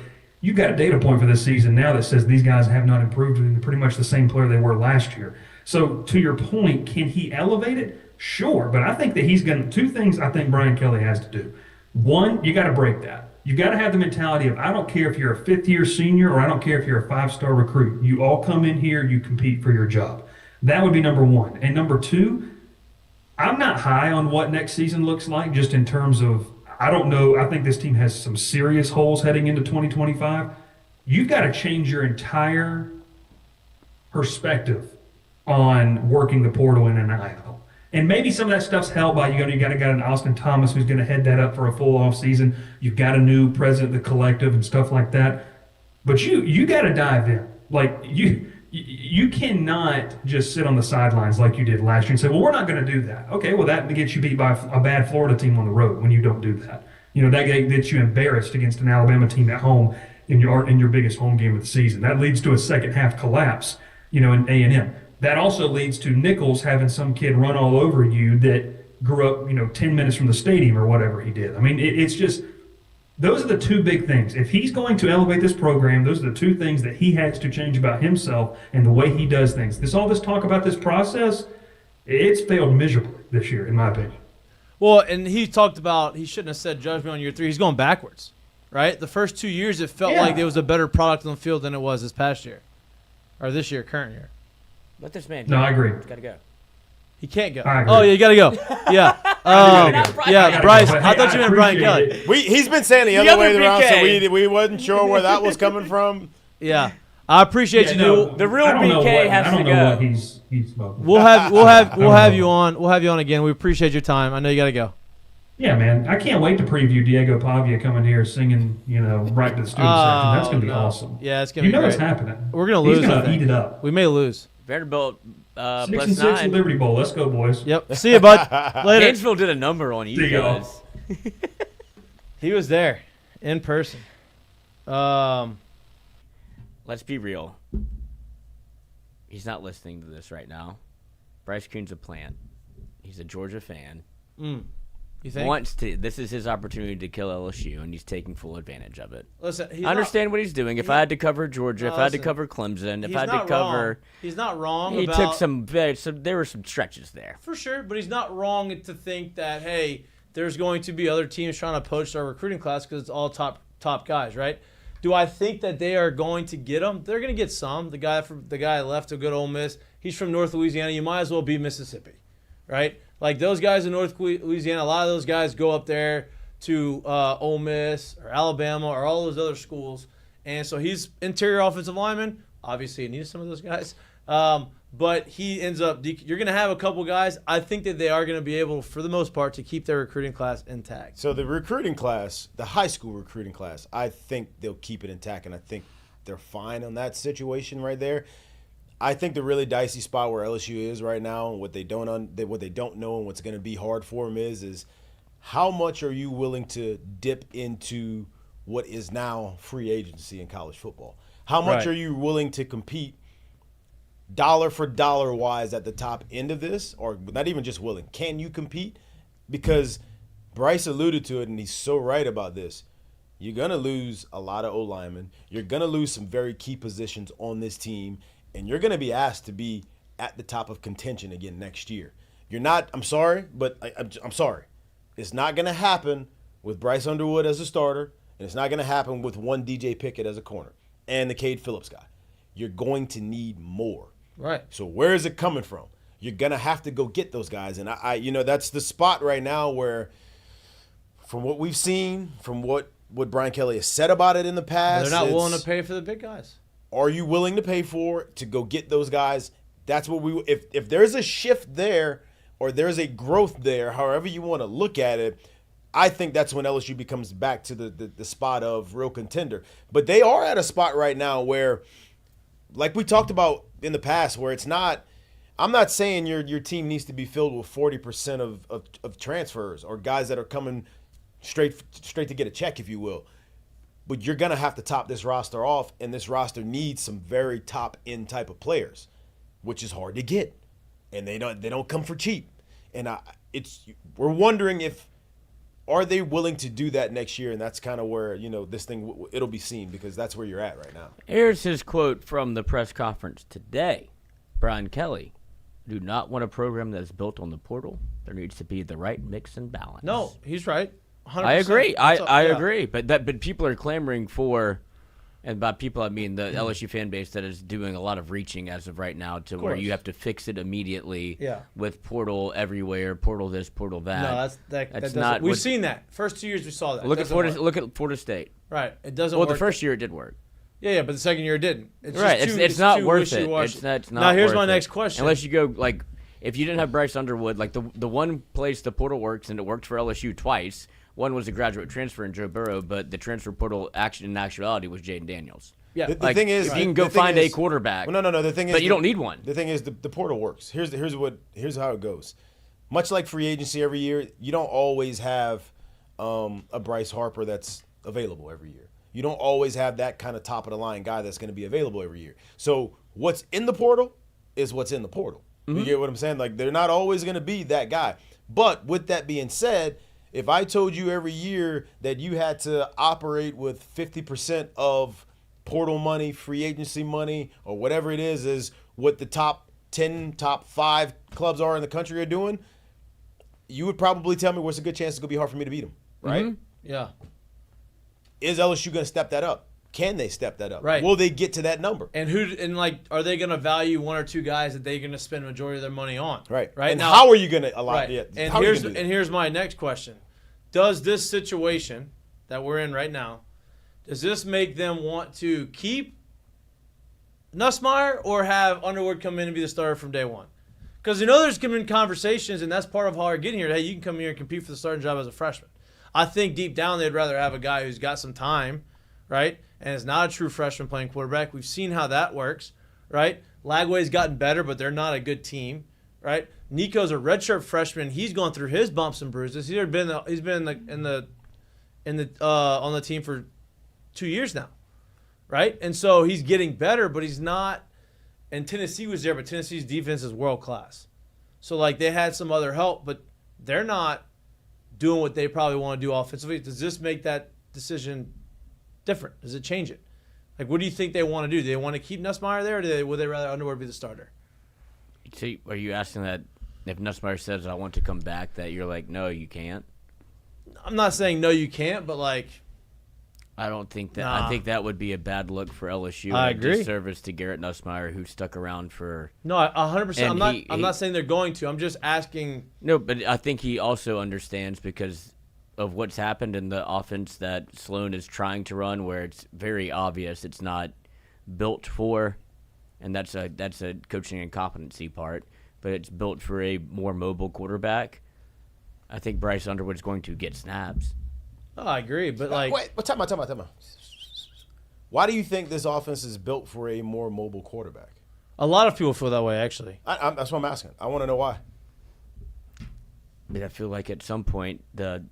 you've got a data point for this season now that says these guys have not improved and pretty much the same player they were last year. So to your point, can he elevate it? Sure, but I think that he's going to – 2 things I think Brian Kelly has to do. One, you got to break that. You got to have the mentality of, I don't care if you're a 5th-year senior or I don't care if you're a 5-star recruit. You all come in here, you compete for your job. That would be number 1. And number 2, I'm not high on what next season looks like just in terms of – I don't know. I think this team has some serious holes heading into 2025. You've got to change your entire perspective on working the portal in NIL. And maybe some of that stuff's held by you got a guy in Austin Thomas who's going to head that up for a full off season. You've got a new president of the collective and stuff like that. But you got to dive in. Like, you cannot just sit on the sidelines like you did last year and say, well, we're not going to do that. Okay, well, that gets you beat by a bad Florida team on the road when you don't do that. That gets you embarrassed against an Alabama team at home in your biggest home game of the season. That leads to a second half collapse, in A&M. That also leads to Nichols having some kid run all over you that grew up, 10 minutes from the stadium or whatever he did. I mean, it's just those are the 2 big things. If he's going to elevate this program, those are the 2 things that he has to change about himself and the way he does things. All this talk about this process, it's failed miserably this year, in my opinion. Well, and he talked about he shouldn't have said judgment on year 3. He's going backwards, right? The first 2 years, it felt like there was a better product on the field than it was this past year or this year, current year. Let this man go. No, I agree. He's got to go. He can't go. Oh, yeah, you got to go. Yeah. Yeah, Bryce. I thought you meant Brian Kelly. He's been saying the other way around, so we wasn't sure where that was coming from. Yeah. I appreciate you, dude. The real BK has to go. I don't know what he's smoking. We'll have you on. We'll have you on again. We appreciate your time. I know you got to go. Yeah, man. I can't wait to preview Diego Pavia coming here singing, right to the student section. That's going to be awesome. Yeah, it's going to be great. It's happening. We're going to lose. He's going to eat it up. We may lose. Vanderbilt 6-6 Liberty Bowl. Let's go, boys. Yep. See you, bud. Later. Gainesville did a number on you guys. He was there in person. Let's be real. He's not listening to this right now. Bryce Kuhn's a plant. He's a Georgia fan. You think? Wants to. This is his opportunity to kill LSU, and he's taking full advantage of it. Listen, I understand what he's doing. If I had to cover Georgia, if I had to cover Clemson, if I had to cover, he's not wrong. He took some. There were some stretches there for sure, but he's not wrong to think that there's going to be other teams trying to poach our recruiting class because it's all top guys, right? Do I think that they are going to get them? They're going to get some. The guy left to go to Ole Miss. He's from North Louisiana. You might as well be Mississippi, right? Like those guys in North Louisiana, a lot of those guys go up there to Ole Miss or Alabama or all those other schools. And so he's interior offensive lineman. Obviously, he needs some of those guys. But he ends up – you're going to have a couple guys. I think that they are going to be able, for the most part, to keep their recruiting class intact. So the recruiting class, the high school recruiting class, I think they'll keep it intact, and I think they're fine on that situation right there. I think the really dicey spot where LSU is right now, and what they don't know, and what's going to be hard for them is how much are you willing to dip into what is now free agency in college football? How much are you willing to compete dollar for dollar wise at the top end of this, or not even just willing? Can you compete? Because Bryce alluded to it, and he's so right about this. You're going to lose a lot of O-linemen. You're going to lose some very key positions on this team. And you're going to be asked to be at the top of contention again next year. You're not – I'm sorry, but I'm sorry. It's not going to happen with Bryce Underwood as a starter, and it's not going to happen with one DJ Pickett as a corner and the Cade Phillips guy. You're going to need more. Right. So where is it coming from? you're going to have to go get those guys. And that's the spot right now where, from what we've seen, from what Brian Kelly has said about it in the past, they're not willing to pay for the big guys. Are you willing to pay for it to go get those guys? That's what if there's a shift there or there's a growth there, however you want to look at it, I think that's when LSU becomes back to the spot of real contender. But they are at a spot right now where, like we talked about in the past, where it's not – I'm not saying your team needs to be filled with 40% of transfers or guys that are coming straight to get a check, if you will. But you're going to have to top this roster off, and this roster needs some very top-end type of players, which is hard to get. And they don't come for cheap. And we're wondering are they willing to do that next year? And that's kind of where, this thing, it'll be seen, because that's where you're at right now. Here's his quote from the press conference today. Brian Kelly, do not want a program that is built on the portal. There needs to be the right mix and balance. No, he's right. 100%. I agree. I agree. But people are clamoring for, and by people I mean the LSU fan base that is doing a lot of reaching as of right now to where you have to fix it immediately with portal everywhere, portal this, portal that. No, that's not. We've seen that. First 2 years we saw that. Look at Florida State. Right. It doesn't work. Well, the first year it did work. Yeah, but the second year it didn't. It's right. Just it's not worth it. It's not now here's worth my it. next question. Unless you go if you didn't have Bryce Underwood, like the one place the portal works, and it worked for LSU twice. One was a graduate transfer in Joe Burrow, but the transfer portal in actuality was Jaden Daniels. Yeah. The thing is, if you can go find a quarterback. Well, no. The thing is, but you don't need one. The thing is, the portal works. Here's how it goes. Much like free agency every year, you don't always have a Bryce Harper that's available every year. You don't always have that kind of top of the line guy that's going to be available every year. So what's in the portal is what's in the portal. Mm-hmm. You get what I'm saying? Like, they're not always going to be that guy. But with that being said, if I told you every year that you had to operate with 50% of portal money, free agency money, or whatever it is what the top 10, top 5 clubs are in the country are doing, you would probably tell me what's a good chance it's going to be hard for me to beat them, right? Mm-hmm. Yeah. Is LSU going to step that up? Can they step that up? Right. Will they get to that number? And are they going to value one or two guys that they're going to spend the majority of their money on? Right. Right. And now, how are you going to allow it? And here's my next question. Does this situation that we're in right now, does this make them want to keep Nussmeier or have Underwood come in and be the starter from day one? Because there's been conversations, and that's part of how we're getting here. Hey, you can come here and compete for the starting job as a freshman. I think deep down they'd rather have a guy who's got some time, right, and is not a true freshman playing quarterback. We've seen how that works, right? Lagway's gotten better, but they're not a good team, right? Nico's a redshirt freshman. He's gone through his bumps and bruises. He's been on the team for 2 years now, right? And so he's getting better, but he's not. And Tennessee was there, but Tennessee's defense is world class. So they had some other help, but they're not doing what they probably want to do offensively. Does this make that decision different? Does it change it? What do you think they want to do? Do they want to keep Nussmeier there, or would they rather Underwood be the starter? So are you asking that if Nussmeier says, I want to come back, that you're like, no, you can't? I'm not saying no, you can't, but I don't think that. Nah. I think that would be a bad look for LSU. I and agree. A disservice to Garrett Nussmeier, who stuck around for. No, 100%. I'm not saying they're going to. I'm just asking. No, but I think he also understands because of what's happened in the offense that Sloan is trying to run, where it's very obvious it's not built for, and that's a coaching incompetency part. But it's built for a more mobile quarterback. I think Bryce Underwood's going to get snaps. Oh, I agree, but wait, time out. Why do you think this offense is built for a more mobile quarterback? A lot of people feel that way, actually. That's what I'm asking. I want to know why. I feel like at some point the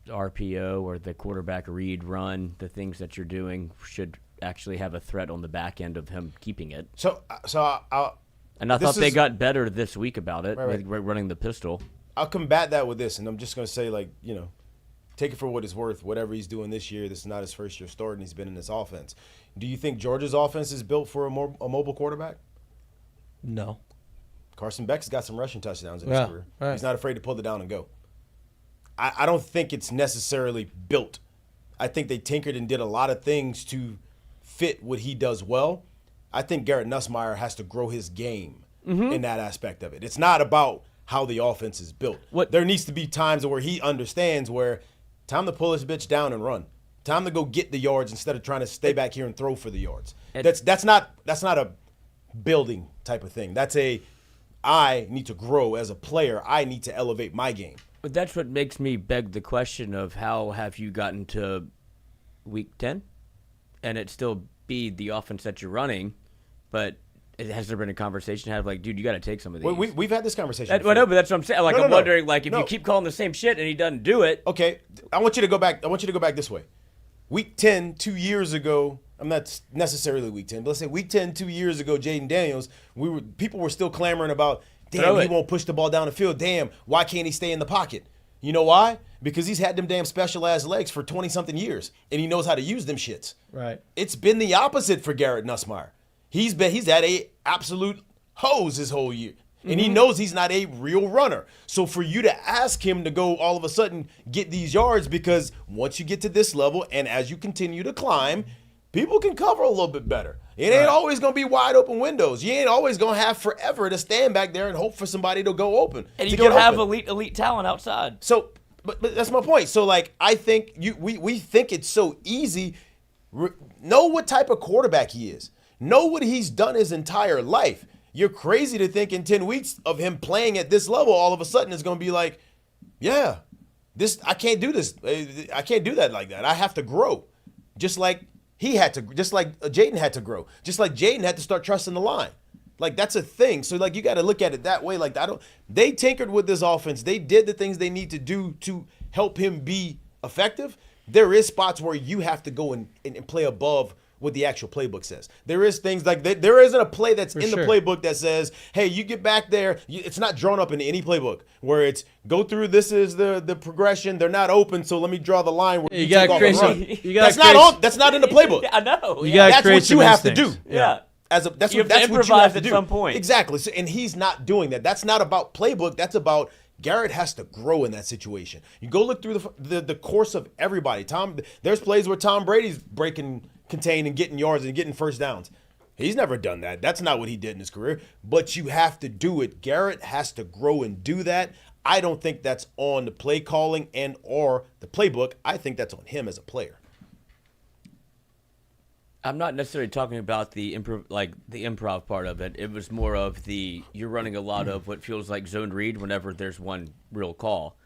RPO or the quarterback read run, the things that you're doing should actually have a threat on the back end of him keeping it. And I thought they got better this week about it, right. running the pistol. I'll combat that with this, and I'm just going to say, take it for what it's worth. Whatever he's doing this year, this is not his first year starting. He's been in this offense. Do you think Georgia's offense is built for a mobile quarterback? No. Carson Beck's got some rushing touchdowns in his career. Right. He's not afraid to pull it down and go. I don't think it's necessarily built. I think they tinkered and did a lot of things to fit what he does well. I think Garrett Nussmeier has to grow his game. in that aspect of it. It's not about how the offense is built. There needs to be times where he understands where time to pull this bitch down and run. Time to go get the yards instead of trying to stay back here and throw for the yards. That's not a building type of thing. That's I need to grow as a player. I need to elevate my game. But that's what makes me beg the question of how have you gotten to week 10 and it still be the offense that you're running, but has there been a conversation had like, dude, you got to take some of these? Well, we've had this conversation. Well, no, but that's what I'm saying. Like, I'm wondering, like, if you keep calling the same shit and he doesn't do it. Okay, I want you to go back. I want you to go back this way. Week 10, 2 years ago. I'm not necessarily week 10, but let's say week 10, 2 years ago, Jaden Daniels. People were still clamoring about, damn, he won't push the ball down the field. Damn, why can't he stay in the pocket? You know why? Because he's had them damn special ass legs for 20-something years, and he knows how to use them shits. Right. It's been the opposite for Garrett Nussmeier. He's had a absolute hose his whole year. And he knows he's not a real runner. So for you to ask him to go all of a sudden get these yards, because once you get to this level and as you continue to climb, people can cover a little bit better. It ain't always going to be wide open windows. You ain't always going to have forever to stand back there and hope for somebody to go open. And you don't have elite talent outside. So, but that's my point. So, like, I think we think it's so easy. Know what type of quarterback he is. Know what he's done his entire life. You're crazy to think in 10 weeks of him playing at this level, all of a sudden it's going to be like, yeah, I can't do this. I can't do that like that. I have to grow. Just like he had to, just like Jaden had to grow. Just like Jaden had to start trusting the line. Like, that's a thing. So, like, you got to look at it that way. Like, they tinkered with this offense. They did the things they need to do to help him be effective. There is spots where you have to go and play above what the actual playbook says. There is things like that. There isn't a play that's in the playbook that says, hey, you get back there. It's not drawn up in any playbook where it's go through. This is the progression. They're not open, so let me draw the line where you take off and run. That's not in the playbook. I know. That's what you have to do. Yeah. That's what you have to do at some point. Exactly. So, and he's not doing that. That's not about playbook. That's about Garrett has to grow in that situation. You go look through the course of everybody. There's plays where Tom Brady's breaking contain and getting yards and getting first downs. He's never done that. That's not what he did in his career. But you have to do it. Garrett has to grow and do that. I don't think that's on the play calling and or the playbook. I think that's on him as a player. I'm not necessarily talking about the improv part of it. It was more of you're running a lot of what feels like zone read whenever there's one real call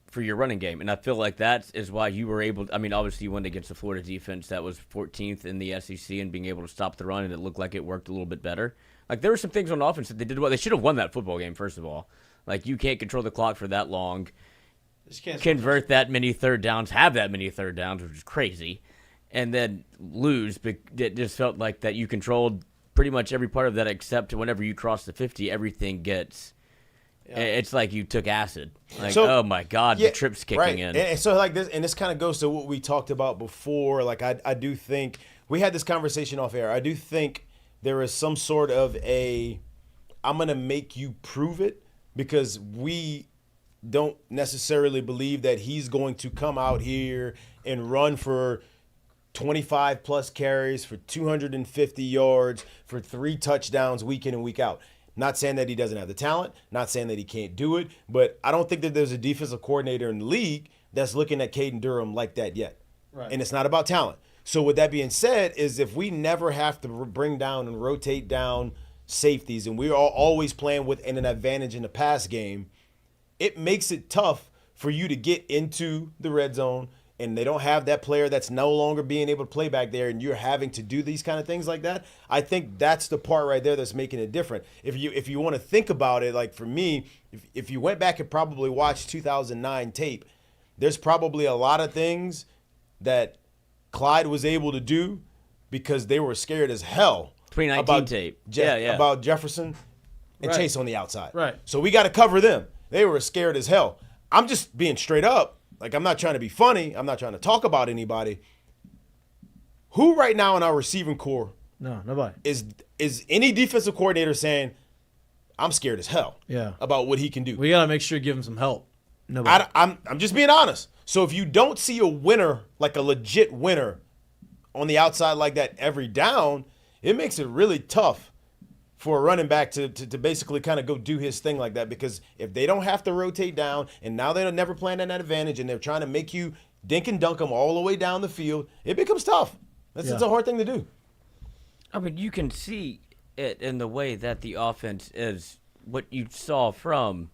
for your running game. And I feel like that is why you were able to, I mean, obviously you went against the Florida defense that was 14th in the SEC and being able to stop the run, and it looked like it worked a little bit better. Like, there were some things on offense that they did well. They should have won that football game, first of all. Like, you can't control the clock for that long, convert that many third downs, have that many third downs, which is crazy, and then lose. But it just felt like that you controlled pretty much every part of that, except whenever you cross the 50, everything gets... Yeah. It's like you took acid. Like, so, oh my God, the trip's kicking in. And so, like this, and this kind of goes to what we talked about before. Like, I do think we had this conversation off air. I do think there is some sort of I'm going to make you prove it, because we don't necessarily believe that he's going to come out here and run for 25 plus carries for 250 yards for 3 touchdowns week in and week out. Not saying that he doesn't have the talent, not saying that he can't do it, but I don't think that there's a defensive coordinator in the league that's looking at Caden Durham like that yet. Right. And it's not about talent. So with that being said, is if we never have to bring down and rotate down safeties, and we're always playing with an advantage in the pass game, it makes it tough for you to get into the red zone, and they don't have that player that's no longer being able to play back there, and you're having to do these kind of things like that. I think that's the part right there that's making it different. If you want to think about it, like for me, if you went back and probably watched 2009 tape, there's probably a lot of things that Clyde was able to do because they were scared as hell 2019 about tape. About Jefferson and Chase on the outside. Right. So we got to cover them. They were scared as hell. I'm just being straight up. Like, I'm not trying to be funny. I'm not trying to talk about anybody. Who right now in our receiving core? No, nobody. Is any defensive coordinator saying, I'm scared as hell about what he can do? We got to make sure to give him some help. Nobody. I'm just being honest. So if you don't see a winner, like a legit winner on the outside like that every down, it makes it really tough for a running back to basically kind of go do his thing like that, because if they don't have to rotate down and now they're never playing at that advantage and they're trying to make you dink and dunk them all the way down the field, it becomes tough. It's a hard thing to do. I mean, you can see it in the way that the offense is what you saw from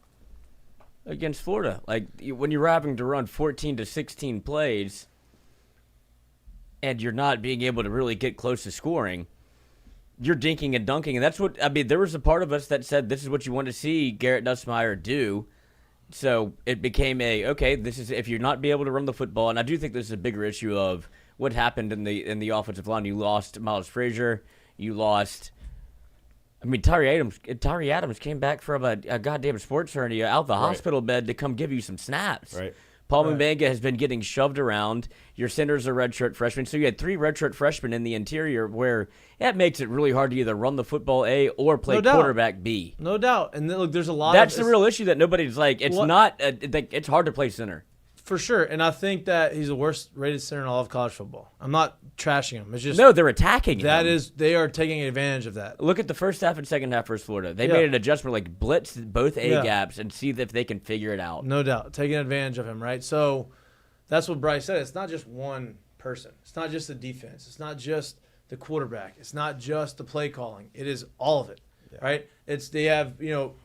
against Florida. Like, when you're having to run 14 to 16 plays and you're not being able to really get close to scoring, you're dinking and dunking. And that's what, I mean, there was a part of us that said this is what you want to see Garrett Nussmeier do. So it became okay, this is, if you're not be able to run the football, and I do think this is a bigger issue of what happened in the offensive line. You lost Miles Frazier. You lost, I mean, Tyree Adams came back from a goddamn sports hernia out the hospital bed to come give you some snaps. Right. Paul Mbanga has been getting shoved around. Your center's a redshirt freshman. So you had 3 redshirt freshmen in the interior, where that makes it really hard to either run the football A or play quarterback B. No doubt. And look, there's a lot That's the real issue that nobody's like, it's not, it's hard to play center. For sure. And I think that he's the worst rated center in all of college football. I'm not trashing him. It's just, no, they're attacking him. They are taking advantage of that. Look at the first half and second half versus Florida. They made an adjustment, like blitz both A gaps and see if they can figure it out. No doubt. Taking advantage of him, right? So that's what Bryce said. It's not just one person. It's not just the defense. It's not just the quarterback. It's not just the play calling. It is all of it, right? They have,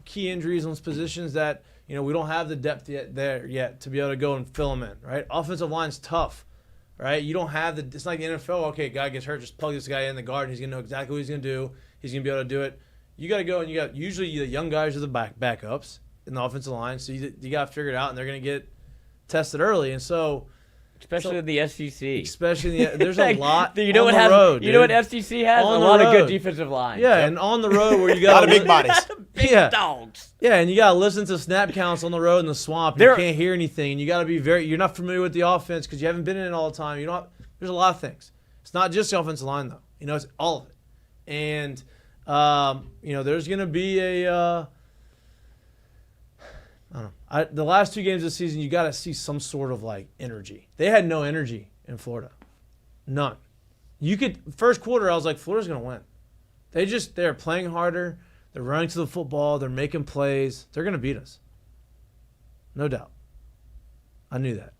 key injuries on those positions that, we don't have the depth yet to be able to go and fill them in, right? Offensive line's tough, right? You don't have it's like the NFL. Okay, guy gets hurt, just plug this guy in the guard, and he's going to know exactly what he's going to do. He's going to be able to do it. You got to go, and you got usually the young guys are the backups in the offensive line, so you got to figure it out, and they're going to get tested early. And so, especially in the SEC. Especially there's a lot on the road. You know what FCC has? A lot of good defensive line. Yeah, and on the road where you got a lot of big bodies. Big dogs. Yeah, and you got to listen to snap counts on the road in the swamp. You can't hear anything. And you got to be you're not familiar with the offense because you haven't been in it all the time. There's a lot of things. It's not just the offensive line, though. It's all of it. And, there's going to be I don't know. The last 2 games of the season, you got to see some sort of energy. They had no energy in Florida, none. First quarter, I was like, Florida's gonna win. They're playing harder. They're running to the football. They're making plays. They're gonna beat us, no doubt. I knew that,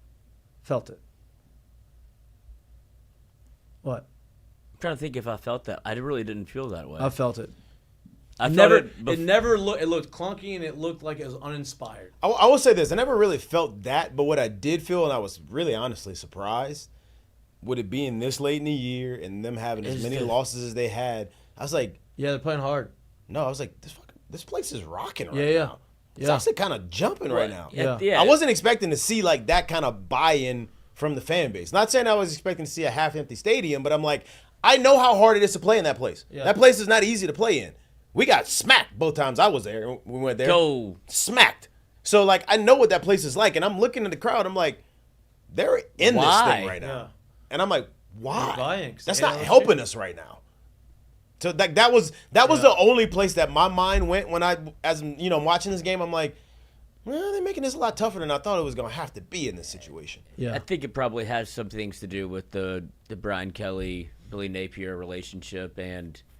felt it. What? I'm trying to think if I felt that. I really didn't feel that way. I felt it. It looked clunky, and it looked like it was uninspired. I will say this. I never really felt that, but what I did feel, and I was really honestly surprised, with it being this late in the year and them having as many losses as they had, I was like... Yeah, they're playing hard. No, I was like, this place is rocking right now. It's actually kind of jumping right now. Yeah. I wasn't expecting to see that kind of buy-in from the fan base. Not saying I was expecting to see a half-empty stadium, but I'm like, I know how hard it is to play in that place. Yeah. That place is not easy to play in. We got smacked both times I was there. We went there. Smacked. So, I know what that place is like. And I'm looking at the crowd. I'm like, they're in this thing right now. Yeah. And I'm like, why? That's not helping us right now. So, that was the only place that my mind went when I'm watching this game. I'm like, well, they're making this a lot tougher than I thought it was going to have to be in this situation. Yeah. I think it probably has some things to do with the Brian Kelly, Billy Napier relationship and –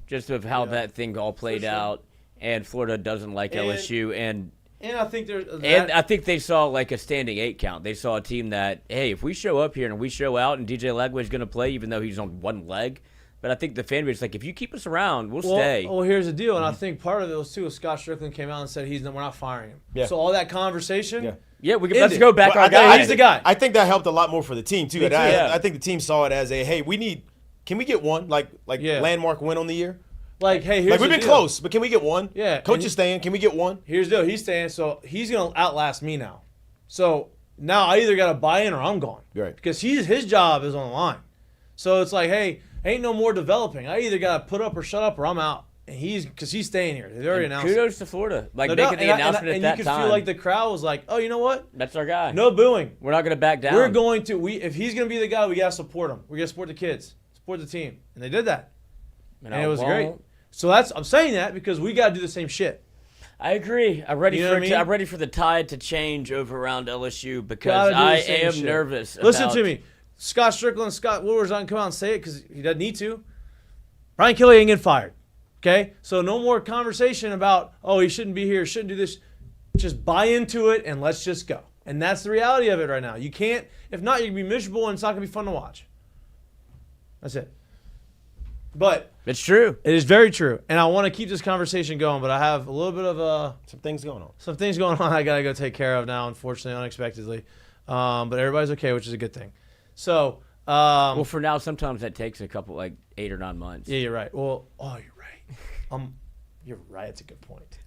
just of how that thing all played out, and Florida doesn't like LSU, and I think I think they saw a standing 8 count. They saw a team that, hey, if we show up here and we show out, and DJ Lagway's going to play, even though he's on one leg, but I think the fan base is if you keep us around, we'll stay. Well, here's the deal, and I think part of it was too. Scott Strickland came out and said we're not firing him. Yeah. So all that conversation. Yeah, let's go back our guy. He's the guy. I think that helped a lot more for the team too. I think the team saw it as hey, we need. Can we get one landmark win on the year? Hey, here's we've been close, but can we get one? Yeah. Coach is staying. Can we get one? Here's the deal. He's staying, so he's gonna outlast me now. So now I either gotta buy in or I'm gone. Right. Because his job is on the line. So it's hey, ain't no more developing. I either gotta put up or shut up or I'm out. And because he's staying here. They've already announced. Kudos to Florida, making the announcement at that time. And you could feel the crowd was oh, you know what? That's our guy. No booing. We're not gonna back down. We're going to. If he's gonna be the guy, we gotta support him. We gotta support the kids. Support the team, and they did that, and it was great. So I'm saying that because we got to do the same shit. I agree. I'm ready I'm ready for the tide to change over around LSU because I am nervous. Listen to me, Scott Strickland, Scott Woodward's not gonna come out and say it because he doesn't need to. Brian Kelly ain't getting fired. Okay? So no more conversation about, oh, he shouldn't be here, shouldn't do this. Just buy into it and let's just go. And that's the reality of it right now. You can't, if not, you're going to be miserable and it's not going to be fun to watch. That's it. But It's true. it is very true. And I want to keep this conversation going, but I have a little bit of Some things going on. some things going on I got to go take care of now, unfortunately, unexpectedly. But everybody's okay, which is a good thing. So, Well, for now, sometimes that takes a couple, like 8 or 9 months. yeah, you're right. Well, oh, you're right. You're right. It's a good point.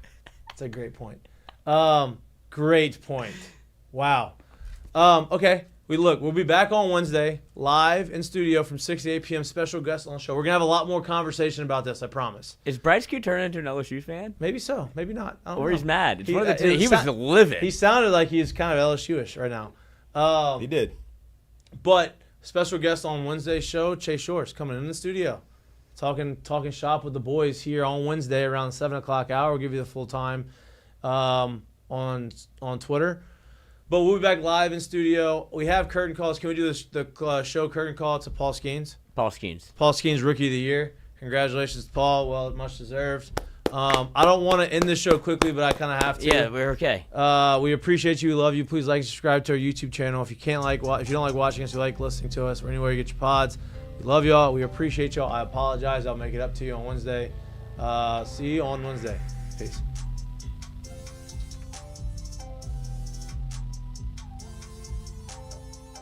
It's a great point. Great point. Wow. Okay. We'll be back on Wednesday, live in studio from 6 to 8 p.m. Special guest on the show. We're gonna have a lot more conversation about this. I promise. Is Bryce Q turning into an LSU fan? Maybe so. Maybe not. I don't Or know. he's mad. It's He- one of the two. it He was sou- livid. He sounded like he's kind of LSU-ish right now. He did. But special guest on Wednesday's show, Chase Shores, coming in the studio, talking shop with the boys here on Wednesday around the 7 o'clock hour. We'll give you the full time on Twitter. But we'll be back live in studio. We have curtain calls. Can we do the show curtain call to Paul Skeens? Paul Skeens. Paul Skeens, Rookie of the Year. Congratulations to Paul. Well, much deserved. I don't want to end this show quickly, but I kind of have to. Yeah, we're okay. We appreciate you. We love you. Please like and subscribe to our YouTube channel. If you don't like watching us, you like listening to us, or anywhere you get your pods. We love y'all. We appreciate y'all. I apologize. I'll make it up to you on Wednesday. See you on Wednesday. Peace.